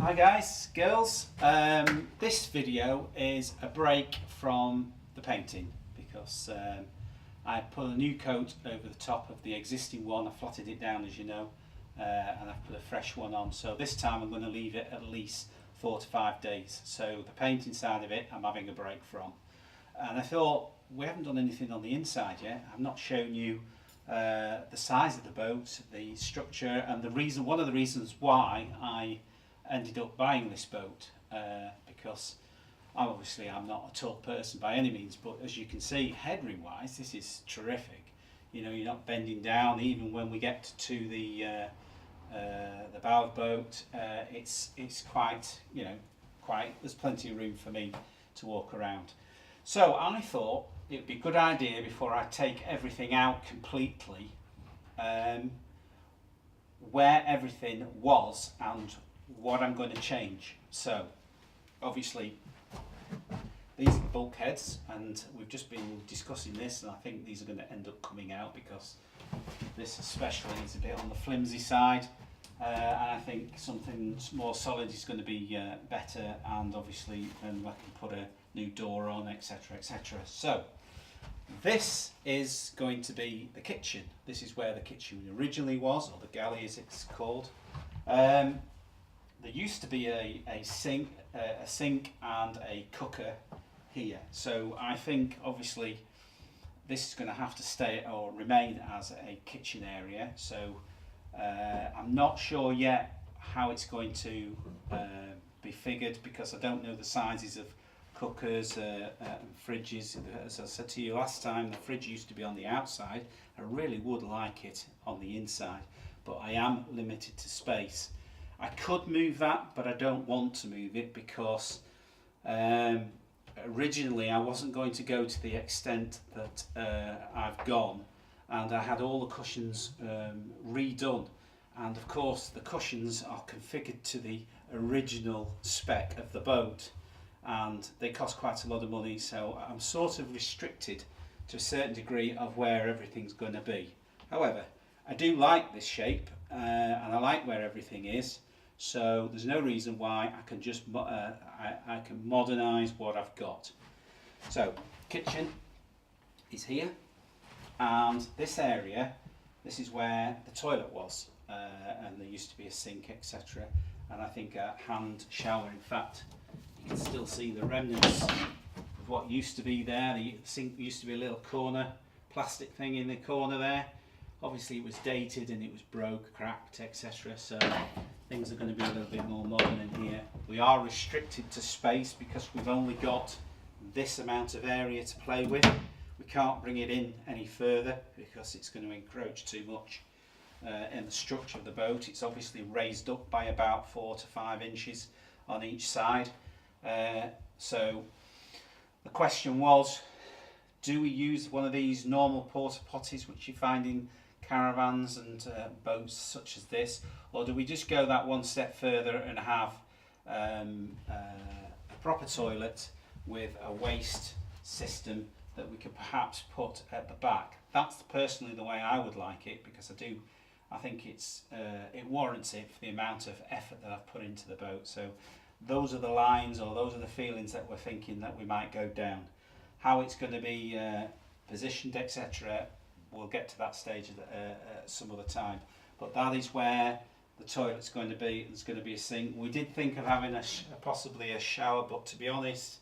Hi guys, girls. This video is a break from the painting because I put a new coat over the top of the existing one. I flatted it down, as you know, and I've put a fresh one on. So this time I'm going to leave it at least 4 to 5 days. So the painting side of it I'm having a break from. And I thought, we haven't done anything on the inside yet. I've not shown you the size of the boat, the structure, and one of the reasons why I ended up buying this boat, because I'm not a tall person by any means, but as you can see, headroom wise, this is terrific. You know, you're not bending down. Even when we get to the bow of the boat, it's quite, there's plenty of room for me to walk around. So I thought it would be a good idea, before I take everything out completely, where everything was and what I'm going to change. So obviously these are the bulkheads, and we've just been discussing this, and I think these are going to end up coming out because this especially is a bit on the flimsy side, and I think something more solid is going to be better, and obviously then I can put a new door on, etc, etc. So this is going to be the kitchen. This is where the kitchen originally was, or the galley as it's called. There used to be a sink and a cooker here. So I think obviously this is going to have to stay or remain as a kitchen area. So I'm not sure yet how it's going to be figured, because I don't know the sizes of cookers and fridges. As I said to you last time, the fridge used to be on the outside. I really would like it on the inside, but I am limited to space. I could move that, but I don't want to move it because originally I wasn't going to go to the extent that I've gone, and I had all the cushions redone, and of course the cushions are configured to the original spec of the boat, and they cost quite a lot of money, so I'm sort of restricted to a certain degree of where everything's going to be. However, I do like this shape, and I like where everything is, so there's no reason why I can just I can modernise what I've got. So kitchen is here, and this area, this is where the toilet was, and there used to be a sink, etc, and I think a hand shower. In fact, you can still see the remnants of what used to be there. The sink used to be a little corner plastic thing in the corner there. Obviously it was dated and it was broke, cracked, etc, so things are going to be a little bit more modern in here. We are restricted to space because we've only got this amount of area to play with. We can't bring it in any further because it's going to encroach too much in the structure of the boat. It's obviously raised up by about 4 to 5 inches on each side. So the question was, do we use one of these normal porta potties which you find in caravans and boats such as this, or do we just go that one step further and have a proper toilet with a waste system that we could perhaps put at the back? That's personally the way I would like it, because I think it warrants it for the amount of effort that I've put into the boat. So those are the lines, or those are the feelings that we're thinking that we might go down. How it's going to be positioned, etc, we'll get to that stage at some other time. But that is where the toilet's going to be. There's going to be a sink. We did think of having possibly a shower, but to be honest,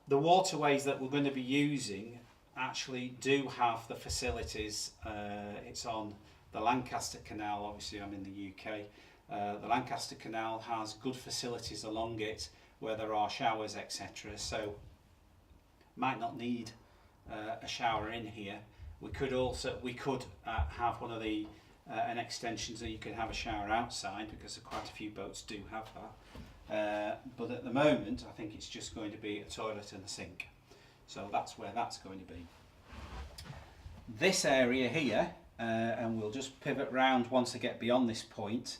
the waterways that we're going to be using actually do have the facilities. It's on the Lancaster Canal. Obviously I'm in the UK. The Lancaster Canal has good facilities along it where there are showers, etc, so might not need a shower in here. We could have one of the an extension so you can have a shower outside, because quite a few boats do have that. But at the moment I think it's just going to be a toilet and a sink. So that's where that's going to be. This area here, and we'll just pivot round once I get beyond this point.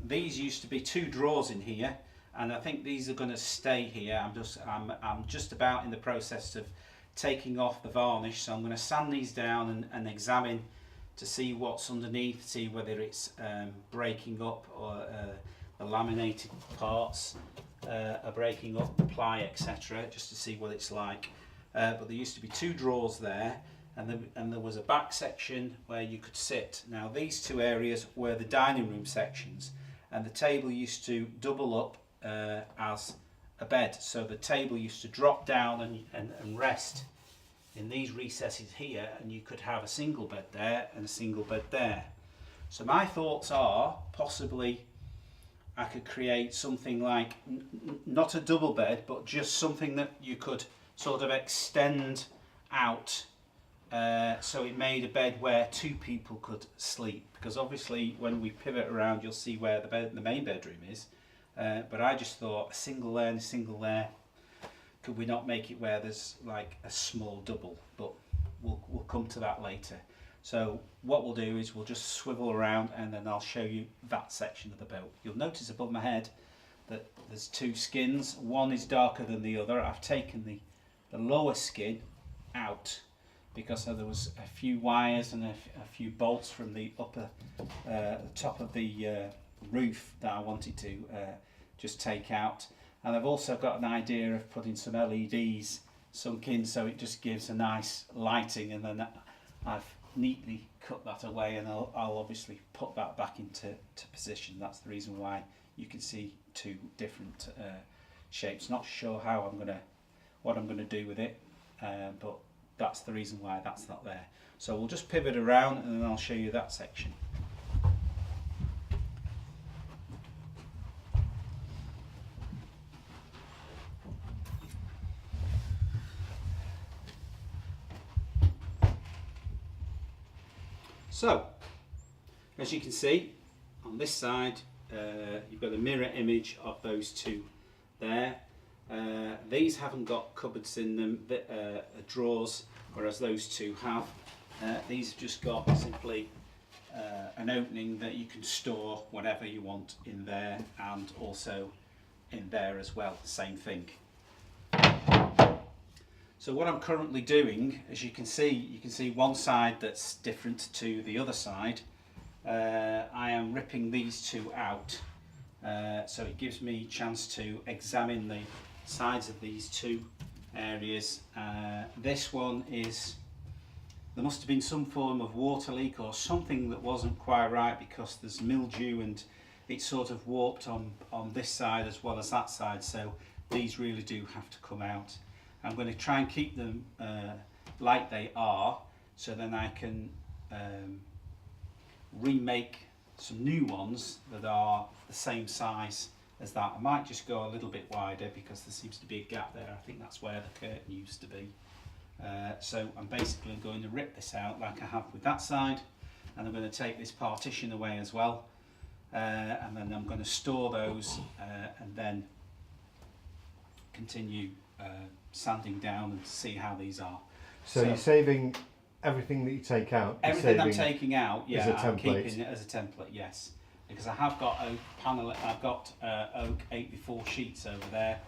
These used to be 2 drawers in here, and I think these are going to stay here. I'm just about in the process of taking off the varnish, so I'm going to sand these down and examine to see what's underneath, see whether it's breaking up or the laminated parts are breaking up, ply, etc., just to see what it's like. But there used to be 2 drawers there, and there was a back section where you could sit. Now these 2 areas were the dining room sections, and the table used to double up as a bed. So the table used to drop down and rest in these recesses here, and you could have a single bed there and a single bed there. So my thoughts are possibly I could create something like, not a double bed, but just something that you could sort of extend out, so it made a bed where 2 people could sleep. Because obviously when we pivot around you'll see where the main bedroom is, but I just thought a single there and a single there. Could we not make it where there's like a small double? But we'll come to that later. So what we'll do is we'll just swivel around, and then I'll show you that section of the boat. You'll notice above my head that there's 2 skins. One is darker than the other. I've taken the lower skin out because there was a few wires and a few bolts from the upper top of the roof that I wanted to just take out. And I've also got an idea of putting some LEDs sunk in, so it just gives a nice lighting, and then I've neatly cut that away, and I'll obviously put that back into position. That's the reason why you can see 2 different shapes. Not sure how what I'm gonna do with it, but that's the reason why that's not there. So we'll just pivot around, and then I'll show you that section. So, as you can see, on this side, you've got a mirror image of those 2 there. These haven't got cupboards in them, drawers, whereas those 2 have. These have just got simply an opening that you can store whatever you want in there, and also in there as well, same thing. So what I'm currently doing, as you can see one side that's different to the other side. I am ripping these 2 out, so it gives me a chance to examine the sides of these 2 areas. This one is, there must have been some form of water leak or something that wasn't quite right, because there's mildew and it's sort of warped on this side as well as that side, so these really do have to come out. I'm going to try and keep them like they are, so then I can remake some new ones that are the same size as that. I might just go a little bit wider because there seems to be a gap there. I think that's where the curtain used to be. So I'm basically going to rip this out like I have with that side, and I'm going to take this partition away as well, and then I'm going to store those and then continue sanding down and see how these are. So you're saving everything that you take out? Everything I'm taking out, yeah, I'm keeping template? it as a template, yes. Because I have got oak panel, I've got oak 8x4 sheets over there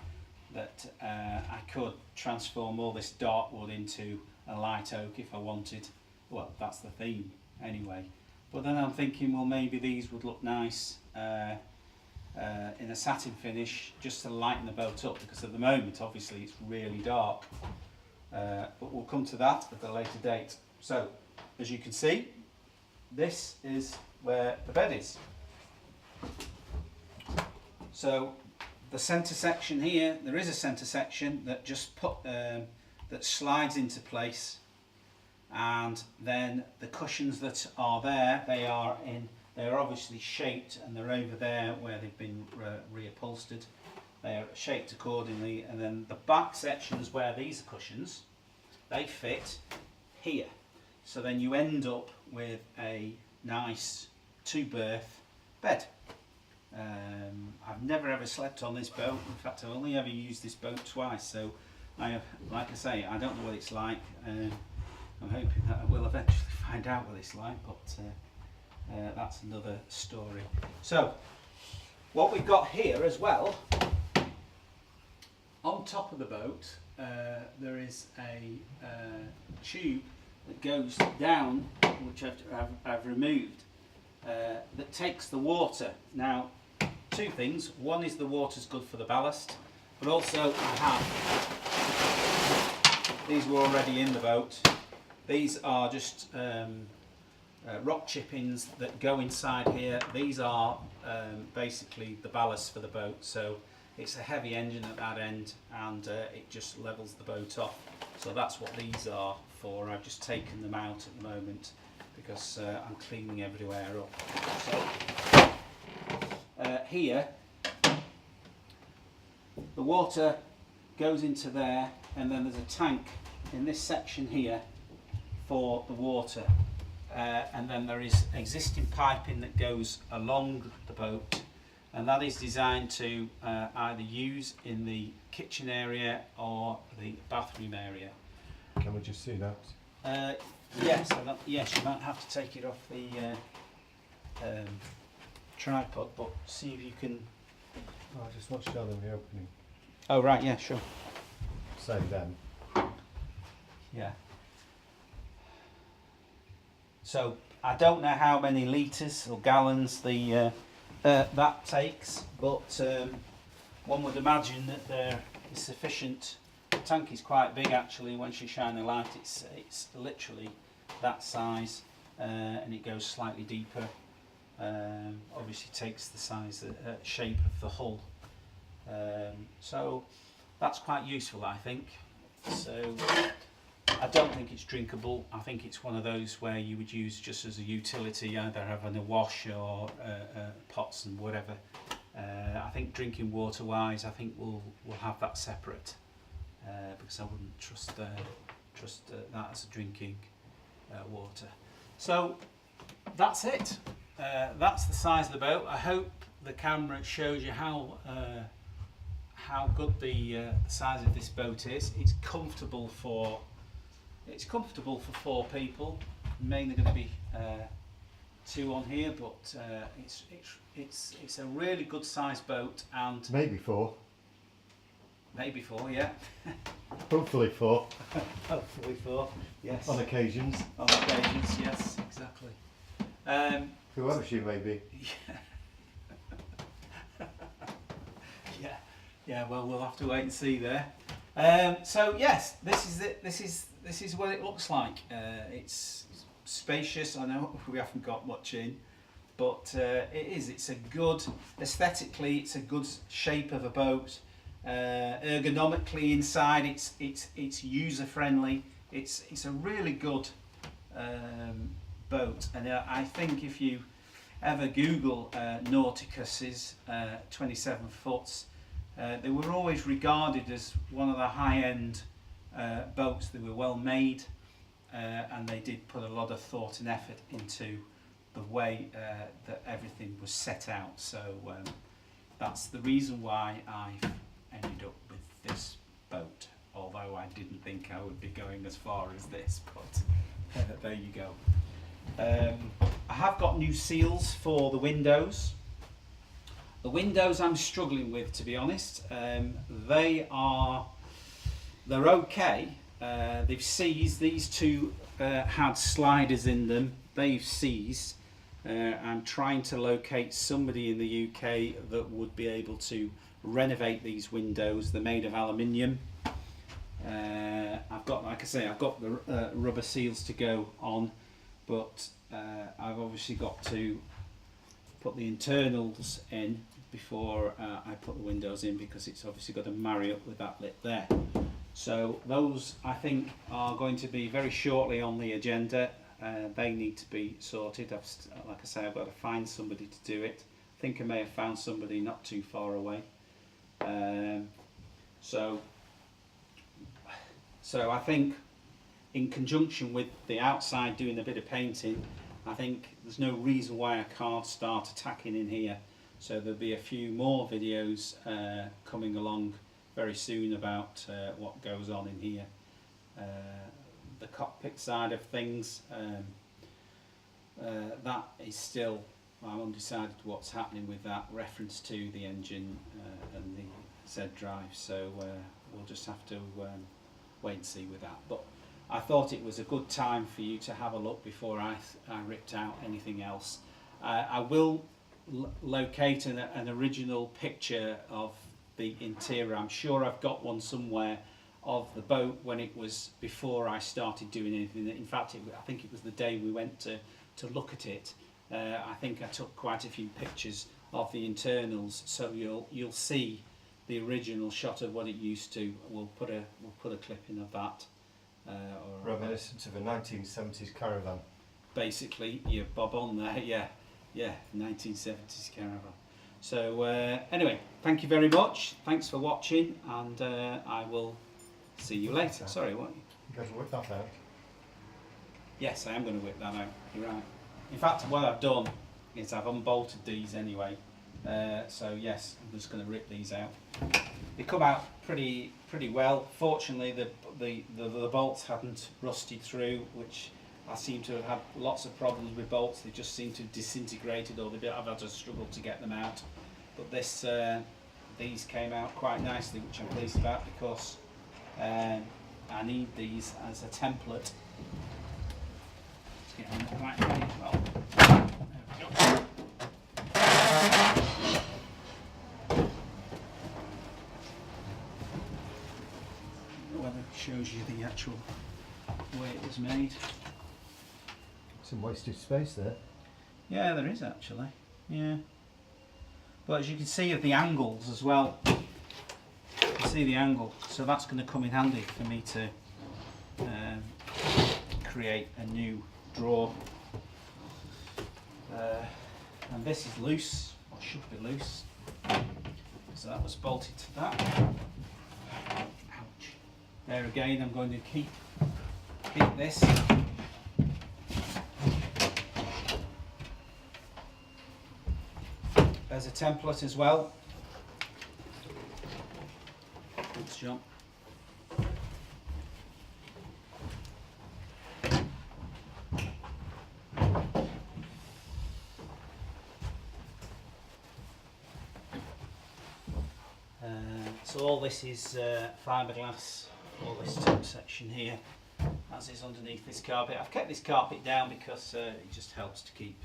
that I could transform all this dark wood into a light oak if I wanted. Well, that's the theme anyway. But then I'm thinking, well, maybe these would look nice in a satin finish, just to lighten the boat up, because at the moment obviously it's really dark, but we'll come to that at a later date. So as you can see, this is where the bed is. So the centre section here, there is a centre section that just that slides into place, and then the cushions that are there, they are obviously shaped, and they're over there where they've been reupholstered. They are shaped accordingly, and then the back sections where these cushions, they fit here. So then you end up with a nice 2-berth bed. I've never ever slept on this boat. In fact, I've only ever used this boat twice, so like I say, I don't know what it's like. I'm hoping that I will eventually find out what it's like, but that's another story. So what we've got here as well, on top of the boat, there is a tube that goes down, which I've removed, that takes the water. Now, two things. One is the water's good for the ballast, but also I have, these were already in the boat. These are just rock chippings that go inside here. These are basically the ballast for the boat, so it's a heavy engine at that end, and it just levels the boat off. So that's what these are for. I've just taken them out at the moment because I'm cleaning everywhere up. So here the water goes into there, and then there's a tank in this section here for the water, and then there is existing piping that goes along the boat, and that is designed to either use in the kitchen area or the bathroom area. Can we just see that? Yes, yes, you might have to take it off the tripod, but see if you can. Oh, I just want to show them the opening. Oh right, yeah, sure. Say them. Yeah. So I don't know how many litres or gallons the that takes, but one would imagine that there is sufficient. The tank is quite big actually. Once you shine the light, it's literally that size, and it goes slightly deeper. Obviously takes the size, shape of the hull. So that's quite useful, I think. So I don't think it's drinkable. I think it's one of those where you would use just as a utility, either having a wash or pots and whatever. I think drinking water wise, I think we'll have that separate, because I wouldn't trust that as a drinking water. So that's it. That's the size of the boat. I hope the camera shows you how good the size of this boat is. It's comfortable for 4 people. Mainly going to be 2 on here, but it's a really good sized boat, and Maybe 4. maybe 4, yeah. Hopefully 4. Hopefully 4, yes. On occasions. On occasions, yes, exactly. Whoever she may be. Yeah. Well, we'll have to wait and see there. So yes, this is it. This is what it looks like. It's spacious. I know we haven't got much in, but it is. It's a good aesthetically. It's a good shape of a boat. Ergonomically inside, it's user friendly. It's a really good boat, and I think if you ever Google Nauticus's 27 foots, they were always regarded as one of the high-end boats. They were well made, and they did put a lot of thought and effort into the way that everything was set out. So that's the reason why I've ended up with this boat, although I didn't think I would be going as far as this, but there you go. I have got new seals for the windows. The windows I'm struggling with, to be honest. They're okay. They've seized. These 2 had sliders in them. They've seized. I'm trying to locate somebody in the UK that would be able to renovate these windows. They're made of aluminium. I've got, like I say, I've got the rubber seals to go on, but I've obviously got to put the internals in before I put the windows in, because it's obviously got to marry up with that lip there. So those, I think, are going to be very shortly on the agenda. They need to be sorted. Like I say, I've got to find somebody to do it. I think I may have found somebody not too far away. So I think, in conjunction with the outside doing a bit of painting, I think there's no reason why I can't start attacking in here. So there'll be a few more videos coming along very soon about what goes on in here. The cockpit side of things, that is still, I'm undecided what's happening with that, reference to the engine and the Z drive, so we'll just have to wait and see with that. But I thought it was a good time for you to have a look before I ripped out anything else. I will locate an original picture of the interior. I'm sure I've got one somewhere of the boat when it was before I started doing anything. In fact, I think it was the day we went to look at it. I think I took quite a few pictures of the internals, so you'll see the original shot of what it used to. We'll put a clip in of that. Reminiscent of a 1970s caravan. Basically, you're bob on there. Yeah, 1970s caravan. So anyway, thank you very much. Thanks for watching, and I will see you later. Sorry, what? You guys whip that out. Yes, I am going to whip that out. You're right. In fact, what I've done is I've unbolted these anyway. So yes, I'm just going to rip these out. They come out pretty well. Fortunately, the bolts hadn't rusted through, which I seem to have had lots of problems with bolts. They just seem to have disintegrated, or I've had to struggle to get them out. But these came out quite nicely, which I'm pleased about, because I need these as a template. Let's get them right ready as well. There we go. Whether it shows you the actual way it was made. Some wasted space there. Yeah, there is actually. Yeah. But as you can see of the angles as well, you can see the angle, so that's going to come in handy for me to create a new drawer. And this is loose, or should be loose, so that was bolted to that. Ouch. There again, I'm going to keep this. As a template as well. Thanks, John. So all this is fiberglass, all this top section here, as is underneath this carpet. I've kept this carpet down because it just helps to keep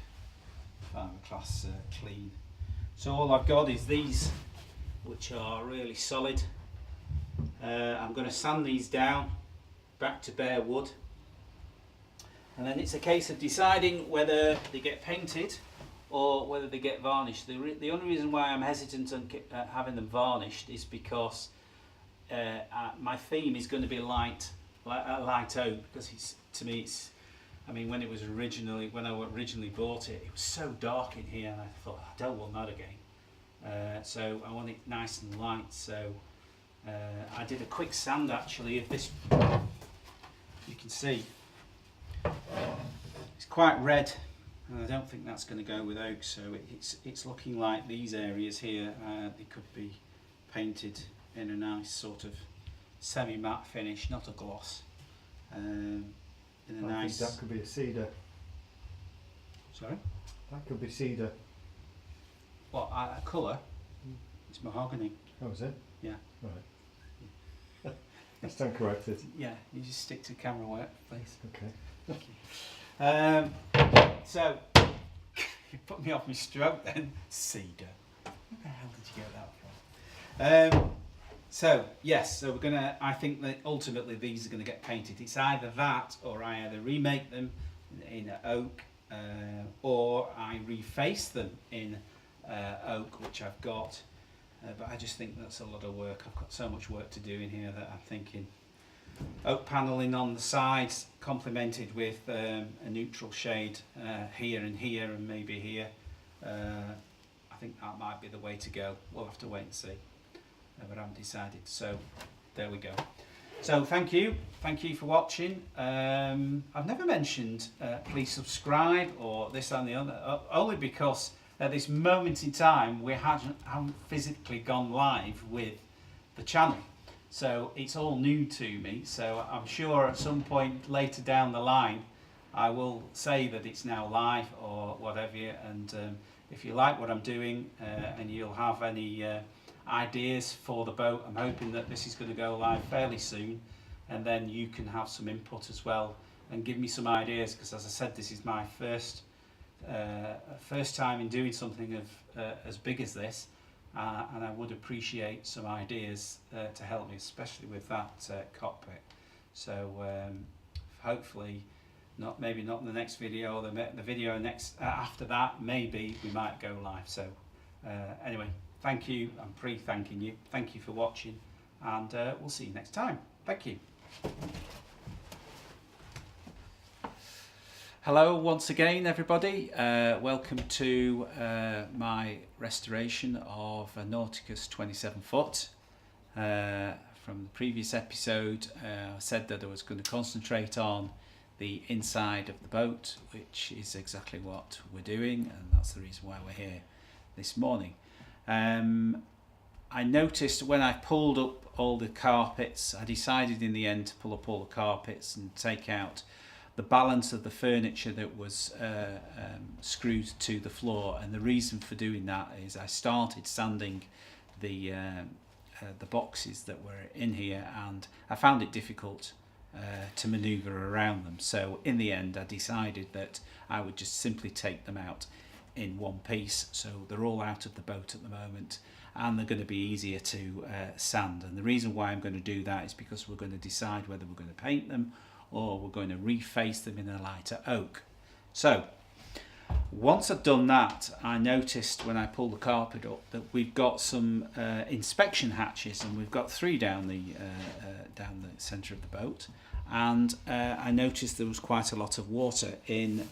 fiberglass clean. So all I've got is these, which are really solid. I'm going to sand these down back to bare wood, and then it's a case of deciding whether they get painted or whether they get varnished. The only reason why I'm hesitant on having them varnished is because my theme is going to be light oak, because to me it's. I mean, when I originally bought it, it was so dark in here, and I thought, I don't want that again. So I want it nice and light. So I did a quick sand actually of this. You can see it's quite red, and I don't think that's going to go with oak. So it's looking like these areas here they could be painted in a nice sort of semi-matte finish, not a gloss. I think that could be a cedar. Sorry? That could be cedar. What, a colour? It's mahogany. Oh, is it? Yeah. Right. I stand corrected. Yeah, you just stick to camera work, please. Okay. So, you put me off my stroke then. Cedar. Where the hell did you get that from? So yes, so I think that ultimately these are going to get painted. It's either that, or I either remake them in oak, or I reface them in oak, which I've got. But I just think that's a lot of work. I've got so much work to do in here that I'm thinking oak panelling on the sides, complemented with a neutral shade here and maybe here. I think that might be the way to go. We'll have to wait and see. But I haven't decided, so there we go. So thank you for watching. I've never mentioned please subscribe or this and the other, only because at this moment in time we haven't physically gone live with the channel, so it's all new to me. So I'm sure at some point later down the line I will say that it's now live or whatever, and if you like what I'm doing and you'll have any ideas for the boat, I'm hoping that this is going to go live fairly soon, and then you can have some input as well and give me some ideas, because as I said, this first time in doing something as big as this, and I would appreciate some ideas to help me, especially with that cockpit. So hopefully, maybe not in the next video, or the video next after that, maybe we might go live. So anyway, thank you. I'm pre-thanking you. Thank you for watching, and we'll see you next time. Thank you. Hello once again, everybody. Welcome to my restoration of a Nauticus 27 foot. From the previous episode, I said that I was going to concentrate on the inside of the boat, which is exactly what we're doing, and that's the reason why we're here this morning. I noticed when I pulled up all the carpets, I decided in the end to pull up all the carpets and take out the balance of the furniture that was screwed to the floor, and the reason for doing that is I started sanding the boxes that were in here, and I found it difficult to maneuver around them. So in the end I decided that I would just simply take them out in one piece. So they're all out of the boat at the moment, and they're going to be easier to sand. And the reason why I'm going to do that is because we're going to decide whether we're going to paint them or we're going to reface them in a lighter oak. So once I've done that, I noticed when I pulled the carpet up that we've got some inspection hatches, and we've got 3 down the centre of the boat, and I noticed there was quite a lot of water in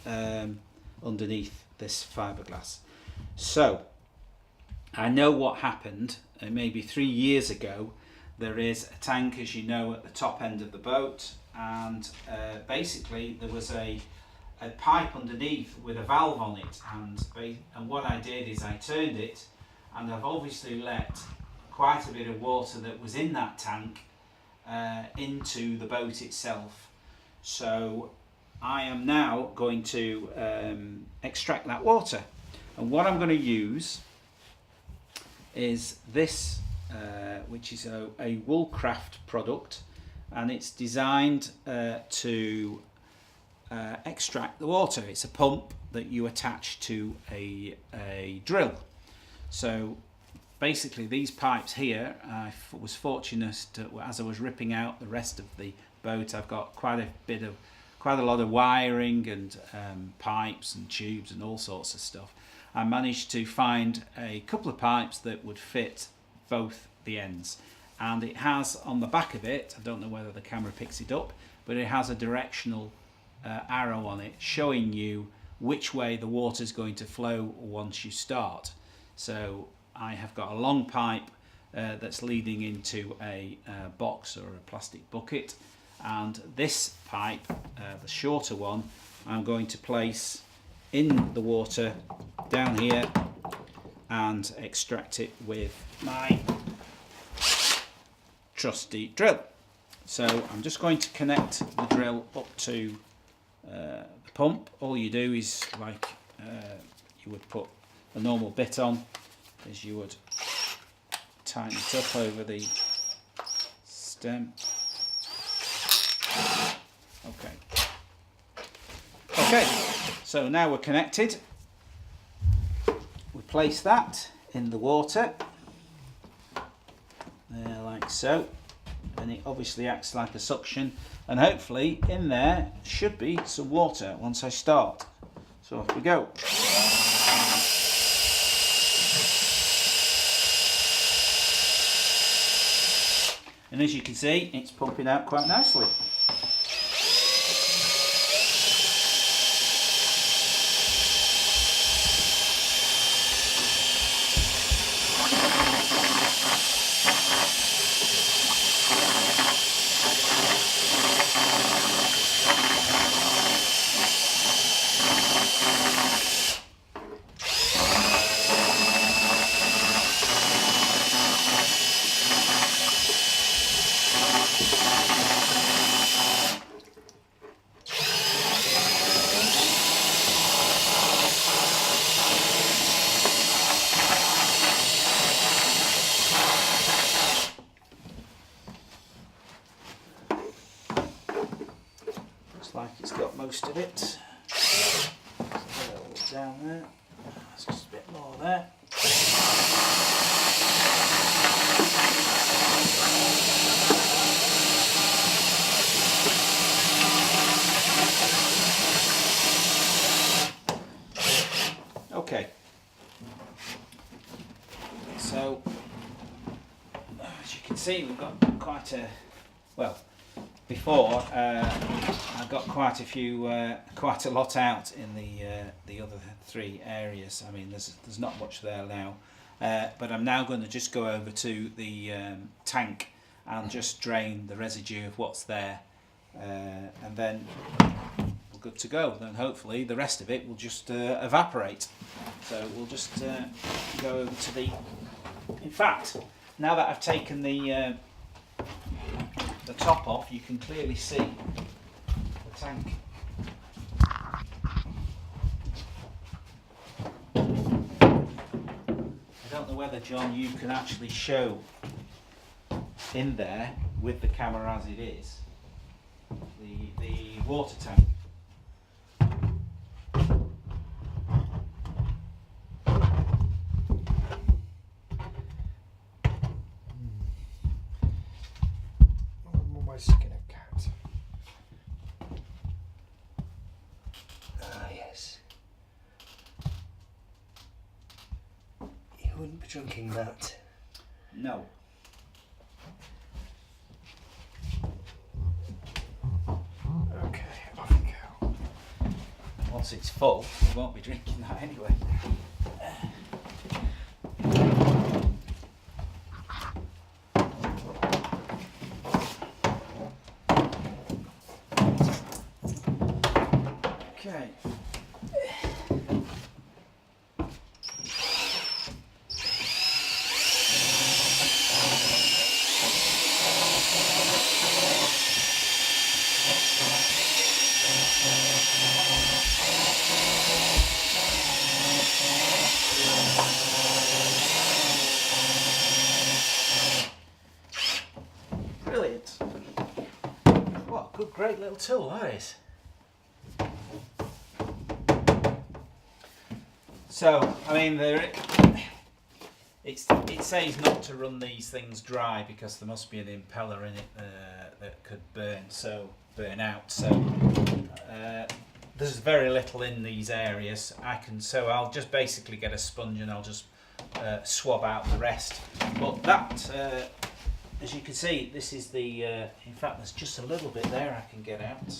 underneath this fiberglass. So I know what happened maybe 3 years ago. There is a tank, as you know, at the top end of the boat, and basically there was a pipe underneath with a valve on it, and what I did is I turned it, and I've obviously let quite a bit of water that was in that tank into the boat itself. So I am now going to extract that water, and what I'm going to use is this which is a Woolcraft product, and it's designed to extract the water. It's a pump that you attach to a drill. So basically these pipes here, I was fortunate to, as I was ripping out the rest of the boat, I've got quite a lot of wiring and pipes and tubes and all sorts of stuff. I managed to find a couple of pipes that would fit both the ends, and it has on the back of it, I don't know whether the camera picks it up, but it has a directional arrow on it showing you which way the water is going to flow once you start. So I have got a long pipe that's leading into a box or a plastic bucket, and this pipe, the shorter one, I'm going to place in the water down here and extract it with my trusty drill. So I'm just going to connect the drill up to the pump. All you do is, like you would put a normal bit on, is you would tighten it up over the stem. Okay, so now we're connected. We place that in the water there, like so, and it obviously acts like a suction, and hopefully in there should be some water once I start. So off we go. And as you can see, it's pumping out quite nicely. Like it's got most of it. down there. That's just a bit more there. Okay. So, as you can see, we've got quite a, well, before I got quite a few, quite a lot out in the other three areas. I mean, there's not much there now, but I'm now going to just go over to the tank and just drain the residue of what's there, and then we're good to go. Then hopefully the rest of it will just evaporate. So we'll just go over to the. In fact, now that I've taken the top off, you can clearly see the tank. I don't know whether, John, you can actually show in there with the camera as it is the water tank. Skin a cat. Ah, yes. You wouldn't be drinking that. No. Okay, off you go. Once it's full, we won't be drinking that anyway. Okay. Brilliant. What a good, great little tool that is. So, I mean, it says not to run these things dry because there must be an impeller in it that could burn out. So there's very little in these areas. So I'll just basically get a sponge and I'll just swab out the rest. But that, as you can see, this is the. In fact, there's just a little bit there I can get out.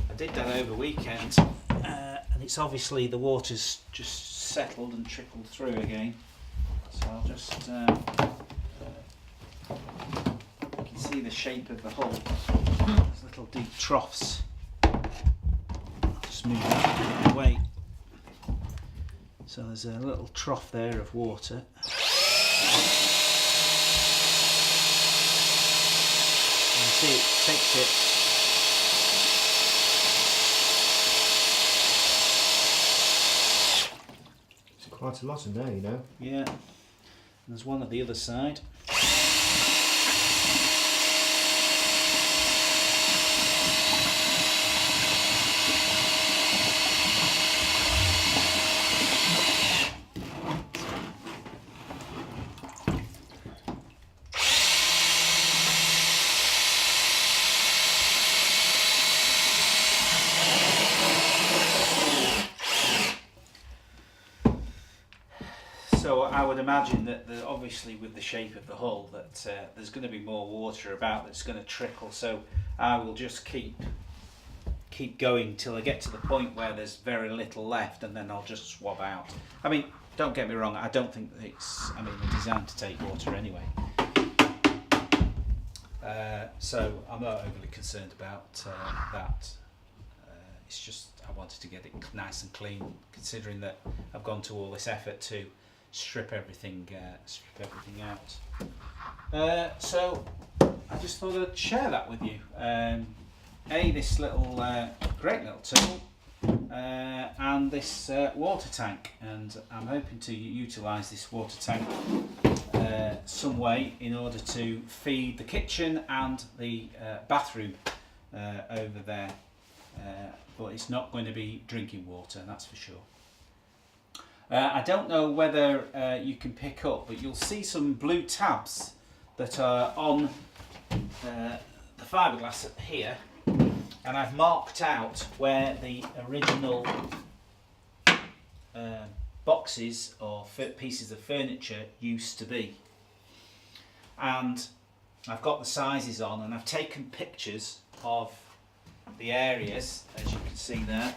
I did that over weekend. And it's obviously the water's just settled and trickled through again. So I'll just, you can see the shape of the hull. There's little deep troughs. I'll just move that out of the way. So there's a little trough there of water. You can see it takes it. Quite a lot in there, you know. Yeah, and there's one at the other side. So I would imagine that obviously with the shape of the hull that there's going to be more water about that's going to trickle, so I will just keep going till I get to the point where there's very little left and then I'll just swab out. I mean, don't get me wrong, I don't think that they're designed to take water anyway. So I'm not overly concerned about that. It's just I wanted to get it nice and clean, considering that I've gone to all this effort to strip everything out. So I just thought I'd share that with you. This little great little tool and this water tank, and I'm hoping to utilise this water tank some way in order to feed the kitchen and the bathroom over there, but it's not going to be drinking water, that's for sure. I don't know whether you can pick up, but you'll see some blue tabs that are on the fiberglass here, and I've marked out where the original boxes or pieces of furniture used to be. And I've got the sizes on, and I've taken pictures of the areas, as you can see there.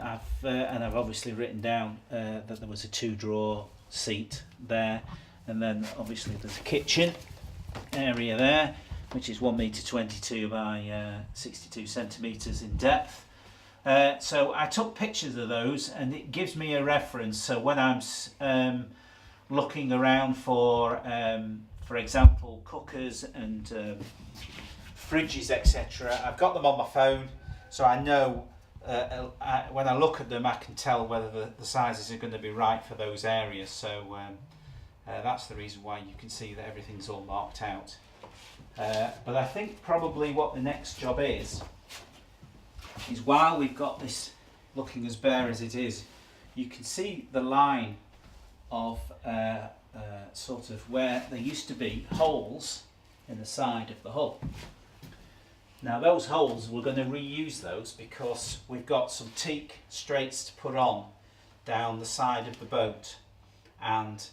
I've obviously written down that there was a 2-drawer seat there, and then obviously there's a kitchen area there, which is 1m22 by 62 centimetres in depth. So I took pictures of those, and it gives me a reference. So when I'm looking around for example, cookers and fridges, etc., I've got them on my phone, so I know when I look at them, I can tell whether the sizes are going to be right for those areas. So that's the reason why you can see that everything's all marked out. But I think probably what the next job is while we've got this looking as bare as it is, you can see the line of sort of where there used to be holes in the side of the hull. Now those holes, we're going to reuse those because we've got some teak straights to put on down the side of the boat, and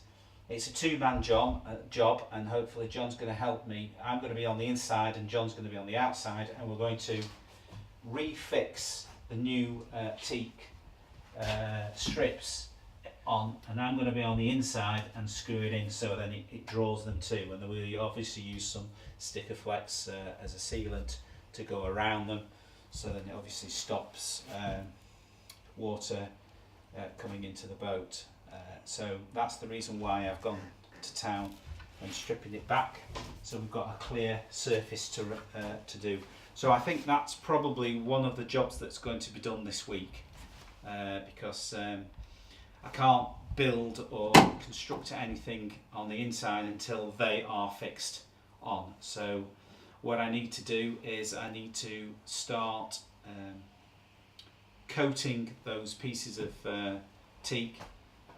it's a 2-man job, and hopefully John's going to help me. I'm going to be on the inside and John's going to be on the outside, and we're going to refix the new teak strips on, and I'm going to be on the inside and screw it in so then it draws them too. And then we obviously use some sticker flex as a sealant to go around them, so then it obviously stops water coming into the boat. So that's the reason why I've gone to town and stripping it back, so we've got a clear surface to do. So I think that's probably one of the jobs that's going to be done this week, because I can't build or construct anything on the inside until they are fixed on. So what I need to do is I need to start coating those pieces of teak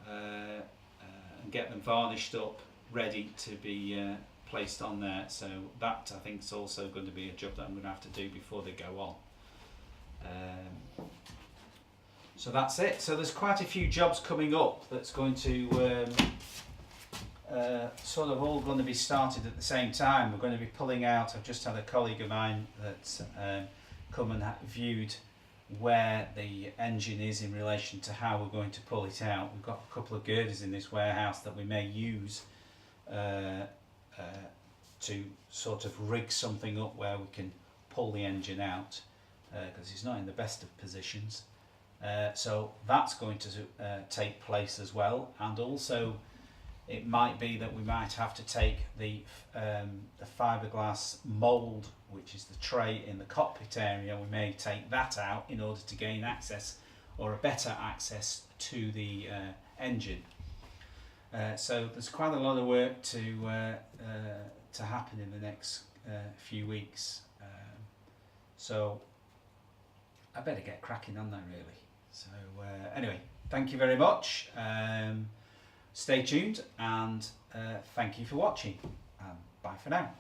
and get them varnished up, ready to be placed on there. So that, I think, is also going to be a job that I'm going to have to do before they go on. So that's it. So there's quite a few jobs coming up that's going to sort of all going to be started at the same time. We're going to be pulling out, I've just had a colleague of mine that's come and viewed where the engine is in relation to how we're going to pull it out. We've got a couple of girders in this warehouse that we may use to sort of rig something up where we can pull the engine out, because it's not in the best of positions. So that's going to take place as well, and also it might be that we might have to take the fiberglass mould, which is the tray in the cockpit area. We may take that out in order to gain access, or a better access, to the engine. So there's quite a lot of work to happen in the next few weeks. So I better get cracking on that, really. So anyway, thank you very much. Stay tuned, and thank you for watching. Bye for now.